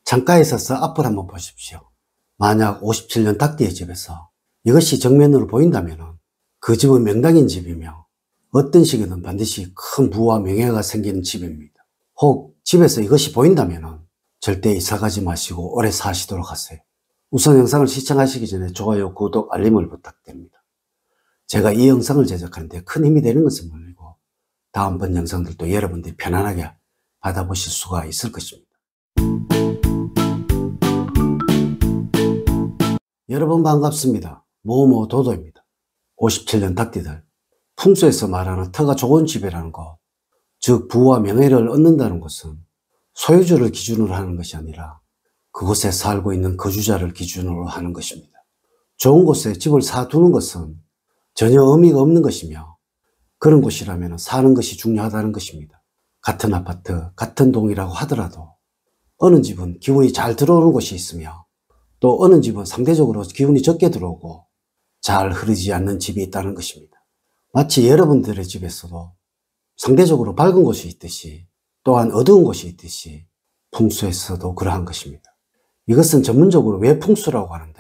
창가에 서서 앞을 한번 보십시오. 만약 57년 닭띠의 집에서 이것이 정면으로 보인다면 그 집은 명당인 집이며 어떤 시기든 반드시 큰 부와 명예가 생기는 집입니다. 혹 집에서 이것이 보인다면 절대 이사가지 마시고 오래 사시도록 하세요. 우선 영상을 시청하시기 전에 좋아요, 구독, 알림을 부탁드립니다. 제가 이 영상을 제작하는데 큰 힘이 되는 것은 물론이고 다음번 영상들도 여러분들이 편안하게 받아보실 수가 있을 것입니다. 여러분 반갑습니다. 모모도도입니다. 57년 닭띠들, 풍수에서 말하는 터가 좋은 집이라는 것, 즉 부와 명예를 얻는다는 것은 소유주를 기준으로 하는 것이 아니라 그곳에 살고 있는 거주자를 기준으로 하는 것입니다. 좋은 곳에 집을 사두는 것은 전혀 의미가 없는 것이며 그런 곳이라면 사는 것이 중요하다는 것입니다. 같은 아파트, 같은 동이라고 하더라도 어느 집은 기운이 잘 들어오는 곳이 있으며 또 어느 집은 상대적으로 기운이 적게 들어오고 잘 흐르지 않는 집이 있다는 것입니다. 마치 여러분들의 집에서도 상대적으로 밝은 곳이 있듯이 또한 어두운 곳이 있듯이 풍수에서도 그러한 것입니다. 이것은 전문적으로 외풍수라고 하는데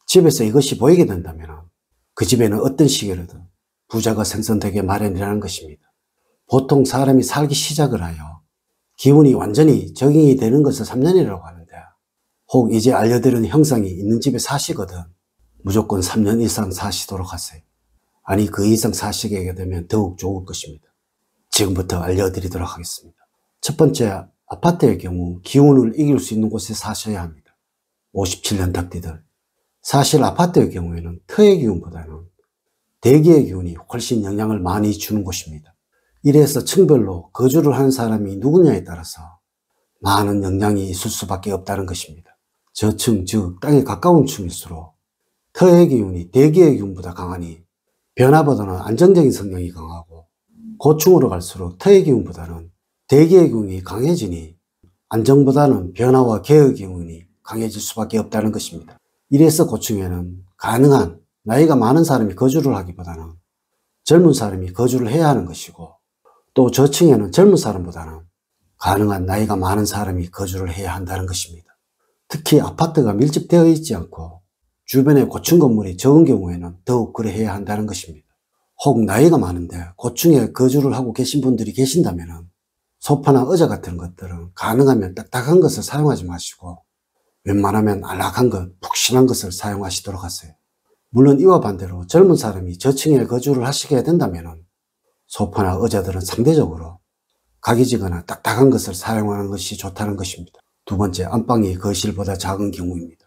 집에서 이것이 보이게 된다면 그 집에는 어떤 시기로든 부자가 생성되게 마련이라는 것입니다. 보통 사람이 살기 시작을 하여 기운이 완전히 적응이 되는 것을 3년이라고 하는데 혹 이제 알려드리는 형상이 있는 집에 사시거든 무조건 3년 이상 사시도록 하세요. 아니 그 이상 사시게 되면 더욱 좋을 것입니다. 지금부터 알려드리도록 하겠습니다. 첫 번째, 아파트의 경우 기운을 이길 수 있는 곳에 사셔야 합니다. 57년 닭띠들, 사실 아파트의 경우에는 터의 기운보다는 대기의 기운이 훨씬 영향을 많이 주는 곳입니다. 이래서 층별로 거주를 하는 사람이 누구냐에 따라서 많은 영향이 있을 수밖에 없다는 것입니다. 저층, 즉 땅에 가까운 층일수록 터의 기운이 대기의 기운보다 강하니 변화보다는 안정적인 성향이 강하고 고층으로 갈수록 터의 기운보다는 대기의 기운이 강해지니 안정보다는 변화와 개의 기운이 강해질 수밖에 없다는 것입니다. 이래서 고층에는 가능한 나이가 많은 사람이 거주를 하기보다는 젊은 사람이 거주를 해야 하는 것이고 또 저층에는 젊은 사람보다는 가능한 나이가 많은 사람이 거주를 해야 한다는 것입니다. 특히 아파트가 밀집되어 있지 않고 주변에 고층 건물이 적은 경우에는 더욱 그래야 한다는 것입니다. 혹 나이가 많은데 고층에 거주를 하고 계신 분들이 계신다면 소파나 의자 같은 것들은 가능하면 딱딱한 것을 사용하지 마시고 웬만하면 안락한 것, 푹신한 것을 사용하시도록 하세요. 물론 이와 반대로 젊은 사람이 저층에 거주를 하시게 된다면 소파나 의자들은 상대적으로 각이지거나 딱딱한 것을 사용하는 것이 좋다는 것입니다. 두 번째, 안방이 거실보다 작은 경우입니다.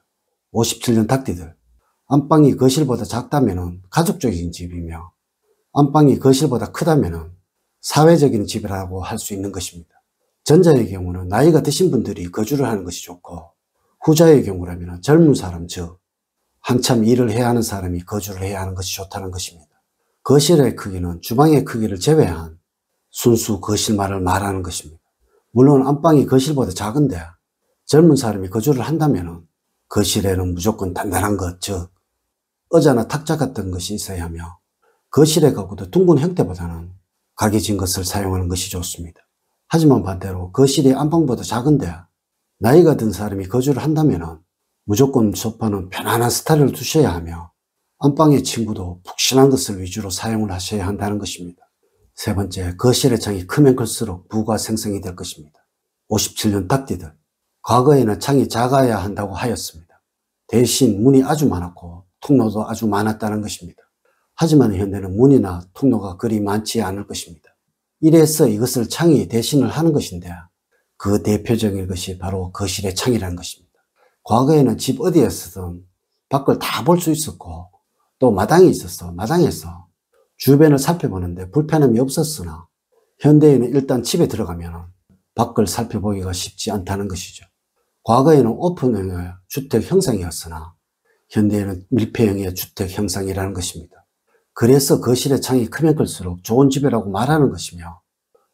57년 닭띠들, 안방이 거실보다 작다면 가족적인 집이며 안방이 거실보다 크다면 사회적인 집이라고 할 수 있는 것입니다. 전자의 경우는 나이가 드신 분들이 거주를 하는 것이 좋고 후자의 경우라면 젊은 사람, 즉 한참 일을 해야 하는 사람이 거주를 해야 하는 것이 좋다는 것입니다. 거실의 크기는 주방의 크기를 제외한 순수 거실만을 말하는 것입니다. 물론 안방이 거실보다 작은데 젊은 사람이 거주를 한다면 거실에는 무조건 단단한 것, 즉 의자나 탁자 같은 것이 있어야 하며 거실의 가구도 둥근 형태보다는 각이 진 것을 사용하는 것이 좋습니다. 하지만 반대로 거실이 안방보다 작은데 나이가 든 사람이 거주를 한다면 무조건 소파는 편안한 스타일을 두셔야 하며 안방의 침구도 푹신한 것을 위주로 사용을 하셔야 한다는 것입니다. 세 번째, 거실의 창이 크면 클수록 부가 생성이 될 것입니다. 57년 닭띠들, 과거에는 창이 작아야 한다고 하였습니다. 대신 문이 아주 많았고 통로도 아주 많았다는 것입니다. 하지만 현대는 문이나 통로가 그리 많지 않을 것입니다. 이래서 이것을 창이 대신을 하는 것인데 그 대표적인 것이 바로 거실의 창이라는 것입니다. 과거에는 집 어디에서든 밖을 다 볼 수 있었고 또 마당이 있어서 마당에서 주변을 살펴보는데 불편함이 없었으나 현대에는 일단 집에 들어가면 밖을 살펴보기가 쉽지 않다는 것이죠. 과거에는 오픈형의 주택 형상이었으나 현대에는 밀폐형의 주택 형상이라는 것입니다. 그래서 거실의 창이 크면 클수록 좋은 집이라고 말하는 것이며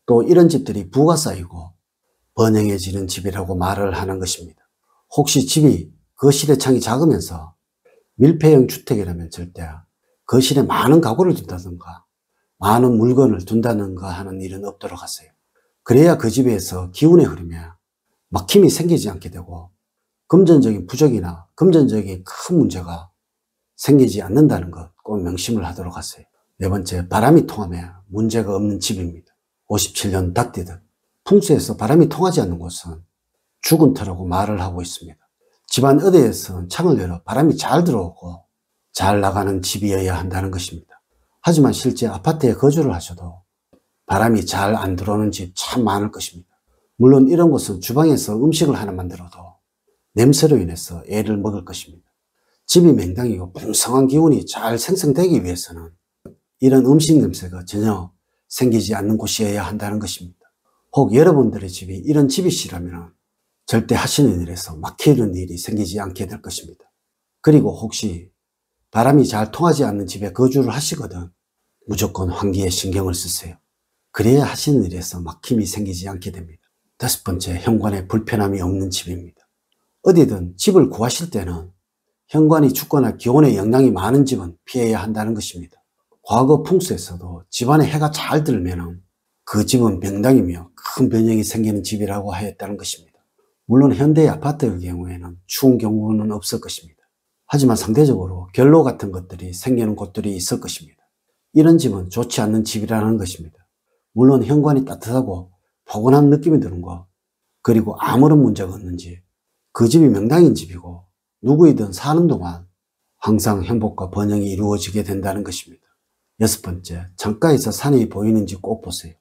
또 이런 집들이 부가 쌓이고 번영해지는 집이라고 말을 하는 것입니다. 혹시 집이 거실의 창이 작으면서 밀폐형 주택이라면 절대 거실에 많은 가구를 둔다든가 많은 물건을 둔다든가 하는 일은 없도록 하세요. 그래야 그 집에서 기운의 흐름에 막힘이 생기지 않게 되고 금전적인 부족이나 금전적인 큰 문제가 생기지 않는다는 것 꼭 명심을 하도록 하세요. 네 번째, 바람이 통하며 문제가 없는 집입니다. 57년 닭띠들. 풍수에서 바람이 통하지 않는 곳은 죽은 터라고 말을 하고 있습니다. 집안 어디에서는 창을 열어 바람이 잘 들어오고 잘 나가는 집이어야 한다는 것입니다. 하지만 실제 아파트에 거주를 하셔도 바람이 잘 안 들어오는 집 참 많을 것입니다. 물론 이런 곳은 주방에서 음식을 하나 만들어도 냄새로 인해서 애를 먹을 것입니다. 집이 맹당이고 풍성한 기운이 잘 생성되기 위해서는 이런 음식 냄새가 전혀 생기지 않는 곳이어야 한다는 것입니다. 혹 여러분들의 집이 이런 집이시라면 절대 하시는 일에서 막히는 일이 생기지 않게 될 것입니다. 그리고 혹시 바람이 잘 통하지 않는 집에 거주를 하시거든 무조건 환기에 신경을 쓰세요. 그래야 하시는 일에서 막힘이 생기지 않게 됩니다. 다섯 번째, 현관에 불편함이 없는 집입니다. 어디든 집을 구하실 때는 현관이 춥거나 기온의 영향이 많은 집은 피해야 한다는 것입니다. 과거 풍수에서도 집안에 해가 잘 들면 그 집은 명당이며 큰 변형이 생기는 집이라고 하였다는 것입니다. 물론 현대의 아파트의 경우에는 추운 경우는 없을 것입니다. 하지만 상대적으로 결로 같은 것들이 생기는 곳들이 있을 것입니다. 이런 집은 좋지 않는 집이라는 것입니다. 물론 현관이 따뜻하고 포근한 느낌이 드는 것, 그리고 아무런 문제가 없는지 그 집이 명당인 집이고 누구이든 사는 동안 항상 행복과 번영이 이루어지게 된다는 것입니다. 여섯 번째, 창가에서 산이 보이는지 꼭 보세요.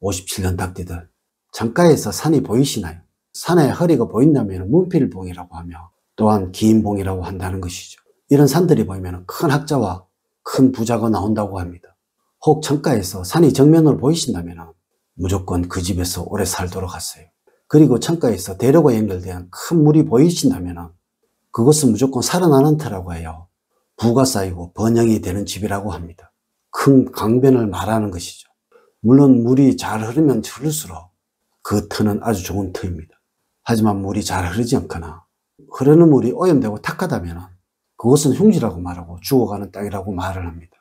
57년 닭띠들, 창가에서 산이 보이시나요? 산의 허리가 보인다면 문필봉이라고 하며 또한 기인봉이라고 한다는 것이죠. 이런 산들이 보이면 큰 학자와 큰 부자가 나온다고 합니다. 혹 창가에서 산이 정면으로 보이신다면 무조건 그 집에서 오래 살도록 하세요. 그리고 창가에서 대로가 연결된 큰 물이 보이신다면 그것은 무조건 살아나는 터라고 해요. 부가 쌓이고 번영이 되는 집이라고 합니다. 큰 강변을 말하는 것이죠. 물론 물이 잘 흐르면 흐를수록 그 터는 아주 좋은 터입니다. 하지만 물이 잘 흐르지 않거나 흐르는 물이 오염되고 탁하다면 그것은 흉지라고 말하고 죽어가는 땅이라고 말을 합니다.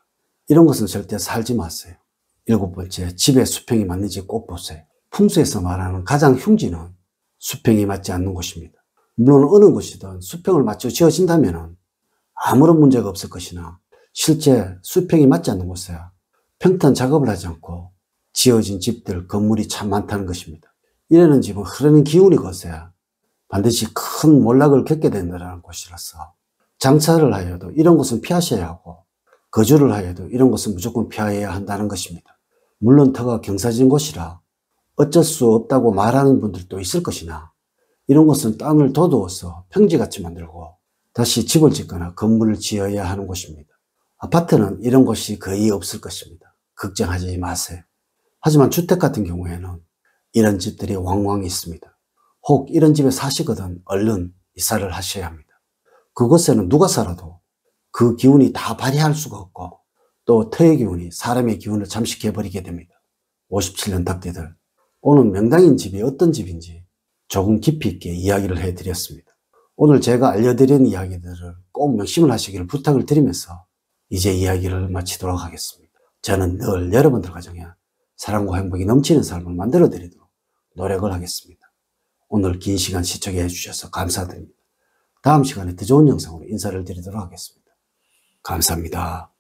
이런 것은 절대 살지 마세요. 일곱 번째, 집에 수평이 맞는지 꼭 보세요. 풍수에서 말하는 가장 흉지는 수평이 맞지 않는 곳입니다. 물론 어느 곳이든 수평을 맞춰 지어진다면 아무런 문제가 없을 것이나 실제 수평이 맞지 않는 곳에 평탄 작업을 하지 않고 지어진 집들, 건물이 참 많다는 것입니다. 이러는 집은 흐르는 기운이 거세야 반드시 큰 몰락을 겪게 된다는 곳이라서 장사를 하여도 이런 곳은 피하셔야 하고 거주를 하여도 이런 곳은 무조건 피해야 한다는 것입니다. 물론 터가 경사진 곳이라 어쩔 수 없다고 말하는 분들도 있을 것이나 이런 곳은 땅을 도두어서 평지같이 만들고 다시 집을 짓거나 건물을 지어야 하는 곳입니다. 아파트는 이런 곳이 거의 없을 것입니다. 걱정하지 마세요. 하지만 주택 같은 경우에는 이런 집들이 왕왕 있습니다. 혹 이런 집에 사시거든 얼른 이사를 하셔야 합니다. 그곳에는 누가 살아도 그 기운이 다 발휘할 수가 없고 또 터의 기운이 사람의 기운을 잠식해버리게 됩니다. 57년 닭띠들, 오늘 명당인 집이 어떤 집인지 조금 깊이 있게 이야기를 해드렸습니다. 오늘 제가 알려드린 이야기들을 꼭 명심을 하시기를 부탁을 드리면서 이제 이야기를 마치도록 하겠습니다. 저는 늘 여러분들 가정에 사랑과 행복이 넘치는 삶을 만들어 드리도록 노력을 하겠습니다. 오늘 긴 시간 시청해 주셔서 감사드립니다. 다음 시간에 더 좋은 영상으로 인사를 드리도록 하겠습니다. 감사합니다.